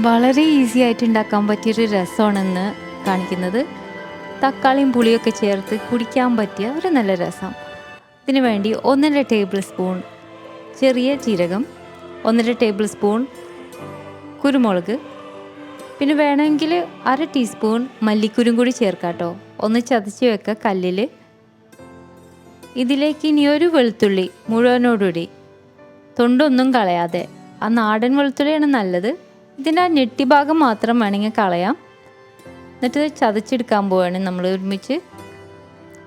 വളരെ ഈസി ആയിട്ട് ഉണ്ടാക്കാൻ പറ്റിയൊരു രസമാണെന്ന് കാണിക്കുന്നത്. തക്കാളിയും പുളിയൊക്കെ ചേർത്ത് കുടിക്കാൻ പറ്റിയ ഒരു നല്ല രസം. ഇതിനു വേണ്ടി 1.5 ടേബിൾ സ്പൂൺ ചെറിയ ജീരകം, 1.5 ടേബിൾ സ്പൂൺ കുരുമുളക്, പിന്നെ വേണമെങ്കിൽ 1/2 ടീസ്പൂൺ മല്ലിക്കുരും കൂടി ചേർക്കാം കേട്ടോ. ഒന്ന് ചതച്ച് വെക്കുക കല്ലിൽ. ഇതിലേക്ക് ഇനി ഒരു വെളുത്തുള്ളി മുഴുവനോടുകൂടി, തൊണ്ടൊന്നും കളയാതെ, ആ നാടൻ വെളുത്തുള്ളിയാണ് നല്ലത്. ഇതിൻ്റെ ആ ഞെട്ടി ഭാഗം മാത്രം വേണമെങ്കിൽ കളയാം. എന്നിട്ട് ചതച്ചെടുക്കാൻ പോവുകയാണ് നമ്മൾ ഒരുമിച്ച്.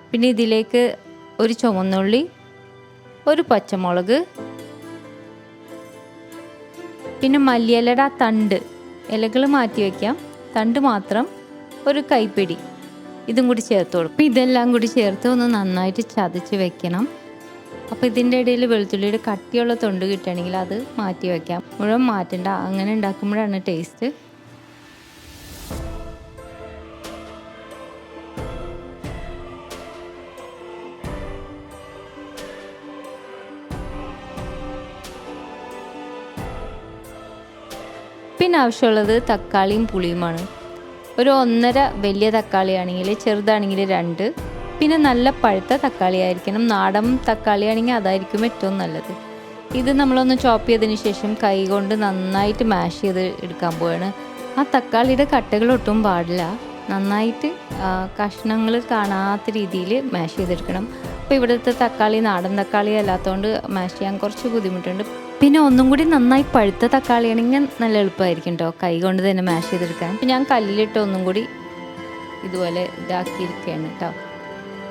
പിന്നെ ഇതിലേക്ക് ഒരു ചുവന്നുള്ളി, ഒരു പച്ചമുളക്, പിന്നെ മല്ലിയിലയുടെ ആ തണ്ട്, ഇലകൾ മാറ്റി വയ്ക്കാം, തണ്ട് മാത്രം ഒരു കൈപ്പിടി ഇതും കൂടി ചേർത്ത് കൊടുക്കും. ഇതെല്ലാം കൂടി ചേർത്ത് ഒന്ന് നന്നായിട്ട് ചതച്ച് വെക്കണം. അപ്പോൾ ഇതിൻ്റെ ഇടയിൽ വെളുത്തുള്ളിയുടെ കട്ടിയുള്ള തൊണ്ട് കിട്ടുകയാണെങ്കിൽ അത് മാറ്റി വയ്ക്കാം. മുഴുവൻ മാറ്റണ്ട, അങ്ങനെ ഉണ്ടാക്കുമ്പോഴാണ് ടേസ്റ്റ്. പിന്നെ ആവശ്യമുള്ളത് തക്കാളിയും പുളിയുമാണ്. ഒരു 1.5 വലിയ തക്കാളിയാണെങ്കിൽ, ചെറുതാണെങ്കിൽ 2. പിന്നെ നല്ല പഴുത്ത തക്കാളി ആയിരിക്കണം. നാടൻ തക്കാളി ആണെങ്കിൽ അതായിരിക്കും ഏറ്റവും നല്ലത്. ഇത് നമ്മളൊന്ന് ചോപ്പ് ചെയ്തതിന് ശേഷം കൈ കൊണ്ട് നന്നായിട്ട് മാഷ് ചെയ്ത് എടുക്കാൻ പോവുകയാണ്. ആ തക്കാളിയുടെ കട്ടകളൊട്ടും പാടില്ല. നന്നായിട്ട് കഷ്ണങ്ങൾ കാണാത്ത രീതിയിൽ മാഷ് ചെയ്തെടുക്കണം. അപ്പോൾ ഇവിടുത്തെ തക്കാളി നാടൻ തക്കാളി അല്ലാത്തതുകൊണ്ട് മാഷ് ചെയ്യാൻ കുറച്ച് ബുദ്ധിമുട്ടുണ്ട്. പിന്നെ ഒന്നും കൂടി നന്നായി പഴുത്ത തക്കാളിയാണെങ്കിൽ നല്ല എളുപ്പമായിരിക്കും കേട്ടോ, കൈ കൊണ്ട് തന്നെ മാഷ് ചെയ്തെടുക്കാൻ. അപ്പോൾ ഞാൻ കല്ലിലിട്ട് ഒന്നും കൂടി ഇതുപോലെ ഇതാക്കിയിരിക്കുകയാണ് കേട്ടോ.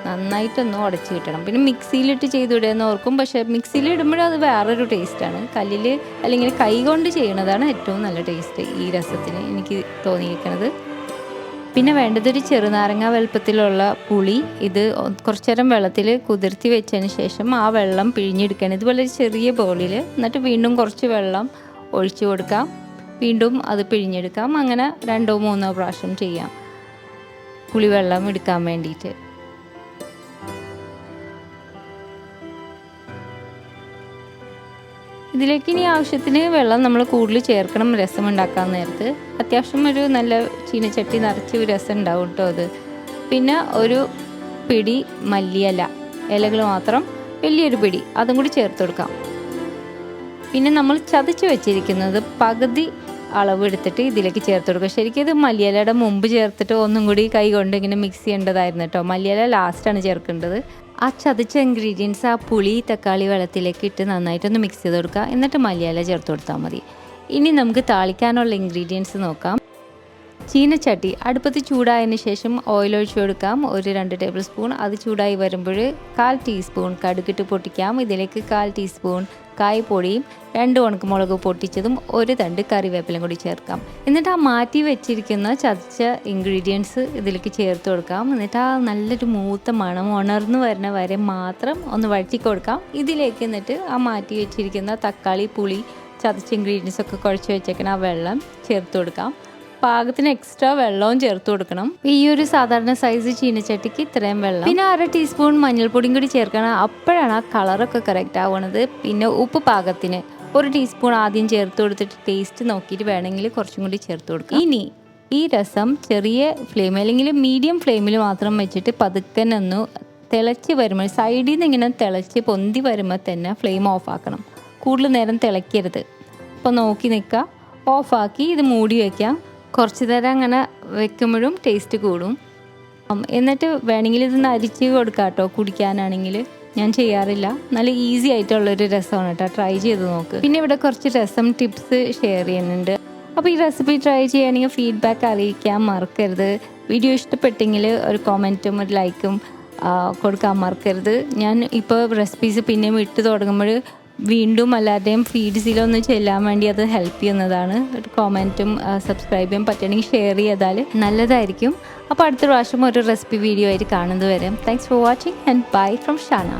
നന്നായിട്ടൊന്ന് ഉടച്ച് കിട്ടണം. പിന്നെ മിക്സിയിലിട്ട് ചെയ്തുവിടുകയെന്ന് ഓർക്കും, പക്ഷേ മിക്സിയിൽ ഇടുമ്പോഴും അത് വേറൊരു ടേസ്റ്റാണ്. കല്ലിൽ അല്ലെങ്കിൽ കൈ കൊണ്ട് ചെയ്യണതാണ് ഏറ്റവും നല്ല ടേസ്റ്റ് ഈ രസത്തിന് എനിക്ക് തോന്നിയിരിക്കുന്നത്. പിന്നെ വേണ്ടതൊരു ചെറുനാരങ്ങ വലുപ്പത്തിലുള്ള പുളി. ഇത് കുറച്ച് നേരം വെള്ളത്തിൽ കുതിർത്തി വെച്ചതിന് ശേഷം ആ വെള്ളം പിഴിഞ്ഞെടുക്കണം ഇതുപോലെ ഒരു ചെറിയ ബൗളിൽ. എന്നിട്ട് വീണ്ടും കുറച്ച് വെള്ളം ഒഴിച്ചു കൊടുക്കാം, വീണ്ടും അത് പിഴിഞ്ഞെടുക്കാം. അങ്ങനെ 2-3 പ്രാവശ്യം ചെയ്യാം പുളിവെള്ളം എടുക്കാൻ വേണ്ടിയിട്ട്. ഇതിലേക്ക് ഇനി ആവശ്യത്തിന് വെള്ളം നമ്മൾ കൂടുതൽ ചേർക്കണം രസം ഉണ്ടാക്കാൻ നേരത്ത്. അത്യാവശ്യം ഒരു നല്ല ചീനച്ചട്ടി നിറച്ച് രസം ഉണ്ടാവും കേട്ടോ അത്. പിന്നെ ഒരു പിടി മല്ലിയില, ഇലകൾ മാത്രം വലിയൊരു പിടി, അതും കൂടി ചേർത്ത് കൊടുക്കാം. പിന്നെ നമ്മൾ ചതച്ച് വെച്ചിരിക്കുന്നത് പകുതി അളവ് എടുത്തിട്ട് ഇതിലേക്ക് ചേർത്ത് കൊടുക്കുക. ശരിക്കും ഇത് മല്ലിയിലയുടെ മുമ്പ് ചേർത്തിട്ട് ഒന്നും കൂടി കൈ കൊണ്ട് ഇങ്ങനെ മിക്സ് ചെയ്യേണ്ടതായിരുന്നു കേട്ടോ. മല്ലിയില ലാസ്റ്റാണ് ചേർക്കേണ്ടത്. ആ ചതച്ച ഇൻഗ്രീഡിയൻസ് ആ പുളി തക്കാളി വെള്ളത്തിലേക്ക് ഇട്ട് നന്നായിട്ടൊന്ന് മിക്സ് ചെയ്ത് കൊടുക്കുക. എന്നിട്ട് മല്ലിയില ചേർത്ത് കൊടുത്താൽ മതി. ഇനി നമുക്ക് താളിക്കാനുള്ള ഇൻഗ്രീഡിയൻസ് നോക്കാം. ചീനച്ചട്ടി അടുപ്പത്ത് ചൂടായതിന് ശേഷം ഓയിൽ ഒഴിച്ചു കൊടുക്കാം, ഒരു 2 ടേബിൾ സ്പൂൺ. അത് ചൂടായി വരുമ്പോൾ 1/4 ടീസ്പൂൺ കടുകിട്ട് പൊട്ടിക്കാം. ഇതിലേക്ക് 1/4 ടീസ്പൂൺ കായ്പൊടിയും 2 ഉണക്കമുളക് പൊട്ടിച്ചതും 1 തണ്ട് കറിവേപ്പിലയും കൂടി ചേർക്കാം. എന്നിട്ട് ആ മാറ്റി വെച്ചിരിക്കുന്ന ചതച്ച ഇൻഗ്രീഡിയൻസ് ഇതിലേക്ക് ചേർത്ത് കൊടുക്കാം. എന്നിട്ട് ആ നല്ലൊരു മൂത്ത മണം ഉണർന്നു വരുന്ന വരെ മാത്രം ഒന്ന് വഴറ്റി കൊടുക്കാം. ഇതിലേക്ക് എന്നിട്ട് ആ മാറ്റി വെച്ചിരിക്കുന്ന തക്കാളി പുളി ചതച്ച ഇൻഗ്രീഡിയൻസ് ഒക്കെ കുഴച്ച് വെച്ചേക്കുന്ന ആ വെള്ളം ചേർത്ത് കൊടുക്കാം. പാകത്തിന് എക്സ്ട്രാ വെള്ളവും ചേർത്ത് കൊടുക്കണം. ഈ ഒരു സാധാരണ സൈസ് ചീനച്ചട്ടിക്ക് ഇത്രയും വെള്ളം. പിന്നെ 1/2 ടീസ്പൂൺ മഞ്ഞൾപ്പൊടിയും കൂടി ചേർക്കണം, അപ്പോഴാണ് ആ കളറൊക്കെ കറക്റ്റ് ആവുന്നത്. പിന്നെ ഉപ്പ് പാകത്തിന് 1 ടീസ്പൂൺ ആദ്യം ചേർത്ത് കൊടുത്തിട്ട് ടേസ്റ്റ് നോക്കിയിട്ട് വേണമെങ്കിൽ കുറച്ചും കൂടി ചേർത്ത് കൊടുക്കാം. ഇനി ഈ രസം ചെറിയ ഫ്ലെയിം അല്ലെങ്കിൽ മീഡിയം ഫ്ലെയിമിൽ മാത്രം വെച്ചിട്ട് പതുക്കനൊന്ന് തിളച്ച് വരുമ്പോൾ, സൈഡിൽ നിന്ന് ഇങ്ങനെ തിളച്ച് പൊന്തി വരുമ്പോൾ തന്നെ ഫ്ലെയിം ഓഫ് ആക്കണം. കൂടുതൽ നേരം തിളയ്ക്കരുത്. അപ്പോൾ നോക്കി നിൽക്കുക, ഓഫാക്കി ഇത് മൂടി വയ്ക്കാം. കുറച്ച് നേരം അങ്ങനെ വെക്കുമ്പോഴും ടേസ്റ്റ് കൂടും. എന്നിട്ട് വേണമെങ്കിൽ ഇത് അരിച്ച് കൊടുക്കാം കേട്ടോ കുടിക്കാനാണെങ്കിൽ. ഞാൻ ചെയ്യാറില്ല. നല്ല ഈസി ആയിട്ടുള്ളൊരു രസമാണ് കേട്ടോ, ട്രൈ ചെയ്ത് നോക്ക്. പിന്നെ ഇവിടെ കുറച്ച് രസം ടിപ്സ് ഷെയർ ചെയ്യുന്നുണ്ട്. അപ്പോൾ ഈ റെസിപ്പി ട്രൈ ചെയ്യുകയാണെങ്കിൽ ഫീഡ്ബാക്ക് അറിയിക്കാൻ മറക്കരുത്. വീഡിയോ ഇഷ്ടപ്പെട്ടെങ്കിൽ ഒരു കമൻറ്റും ഒരു ലൈക്കും കൊടുക്കാൻ മറക്കരുത്. ഞാൻ ഇപ്പോൾ റെസിപ്പീസ് പിന്നെയും ഇട്ട് തുടങ്ങുമ്പോൾ വീണ്ടും എല്ലാവരുടെയും ഫീഡ്സിലൊന്ന് ചെല്ലാൻ വേണ്ടി അത് ഹെൽപ്പ് ചെയ്യുന്നതാണ്. ഒരു കമൻറ്റും സബ്സ്ക്രൈബ് ചെയ്യാൻ പറ്റുകയാണെങ്കിൽ ഷെയർ ചെയ്താൽ നല്ലതായിരിക്കും. അപ്പോൾ അടുത്ത പ്രാവശ്യം ഒരു റെസിപ്പി വീഡിയോ ആയിട്ട് കാണുന്നത് വരെ thanks for watching and bye from Shana.